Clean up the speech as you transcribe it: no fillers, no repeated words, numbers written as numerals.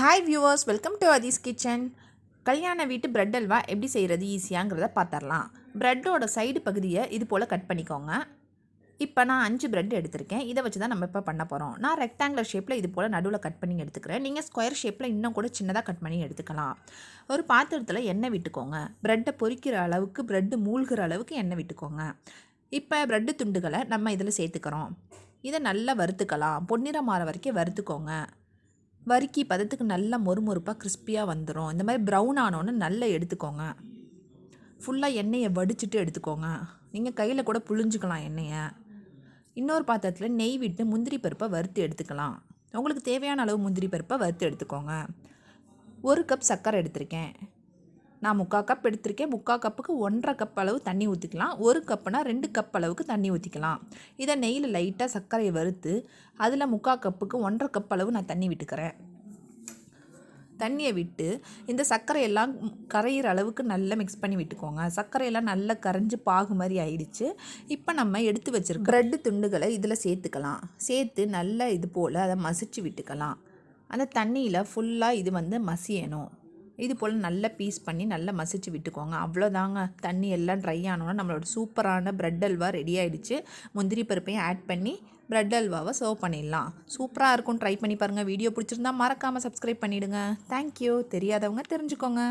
Hi viewers, welcome to அதீஸ் kitchen. கல்யாண வீட்டு பிரெட் அல்வா எப்படி செய்கிறது ஈஸியாங்கிறத பார்த்துடலாம். ப்ரெட்டோட சைடு பகுதியை இது போல் கட் பண்ணிக்கோங்க. இப்போ நான் 5 பிரெட் எடுத்திருக்கேன். இதை வச்சு தான் நம்ம இப்போ பண்ண போகிறோம். நான் ரெக்டாங்குலர் ஷேப்பில் இது போல் நடுவில் கட் பண்ணி எடுத்துக்கிறேன். நீங்கள் ஸ்கொயர் ஷேப்பில் இன்னும் கூட சின்னதாக கட் பண்ணி எடுத்துக்கலாம். ஒரு பாத்திரத்தில் எண்ணெய் விட்டுக்கோங்க. ப்ரெட்டை பொரிக்கிற அளவுக்கு, ப்ரெட்டு மூழ்கிற அளவுக்கு எண்ணெய் விட்டுக்கோங்க. இப்போ ப்ரெட்டு துண்டுகளை நம்ம இதில் சேர்த்துக்கிறோம். இதை நல்லா வறுத்துக்கலாம். பொன்னிறம் மாற வரைக்கும் வறுத்துக்கோங்க. வறுக்கி பதத்துக்கு நல்லா மொறுமொறுப்பாக கிறிஸ்பியாக வந்துடும். இந்த மாதிரி ப்ரௌன் ஆனோன்னு நல்லா எடுத்துக்கோங்க. ஃபுல்லாக எண்ணெயை வடிச்சிட்டு எடுத்துக்கோங்க. நீங்கள் கையில் கூட புழிஞ்சிக்கலாம் எண்ணெயை. இன்னொரு பாத்திரத்தில் நெய் விட்டு முந்திரி பருப்பை வறுத்து எடுத்துக்கலாம். உங்களுக்கு தேவையான அளவு முந்திரி பருப்பை வறுத்து எடுத்துக்கோங்க. 1 கப் சர்க்கரை எடுத்திருக்கேன். நான் 3/4 கப் எடுத்திருக்கேன். 3/4 கப்புக்கு 1.5 கப் அளவு தண்ணி ஊற்றிக்கலாம். 1 கப்புனா 2 கப் அளவுக்கு தண்ணி ஊற்றிக்கலாம். இதை நெய்யில் லைட்டாக சர்க்கரையை வறுத்து அதில் 3/4 கப்புக்கு 1.5 கப் அளவு நான் தண்ணி விட்டுக்கிறேன். தண்ணியை விட்டு இந்த சர்க்கரையெல்லாம் கரையிற அளவுக்கு நல்லா மிக்ஸ் பண்ணி விட்டுக்கோங்க. சர்க்கரையெல்லாம் நல்லா கரைஞ்சி பாகு மாதிரி ஆயிடுச்சு. இப்போ நம்ம எடுத்து வச்சுருக்க ப்ரெட்டு துண்டுகளை இதில் சேர்த்துக்கலாம். சேர்த்து நல்லா இது போல் அதை மசிச்சு விட்டுக்கலாம். அந்த தண்ணியில் ஃபுல்லாக இது மசியணும். இது போல் நல்லா பீஸ் பண்ணி நல்லா மசிச்சு விட்டுக்கோங்க. அவ்வளோதாங்க. தண்ணி எல்லாம் ட்ரை ஆனோன்னா நம்மளோட சூப்பரான ப்ரெட் அல்வா ரெடி ஆகிடுச்சு. முந்திரி பருப்பையும் ஆட் பண்ணி ப்ரெட் அல்வாவை சர்வ் பண்ணிடலாம். சூப்பராக இருக்கும். ட்ரை பண்ணி பாருங்கள். வீடியோ பிடிச்சிருந்தா மறக்காமல் சப்ஸ்கிரைப் பண்ணிவிடுங்க. தேங்க்யூ. தெரியாதவங்க தெரிஞ்சுக்கோங்க.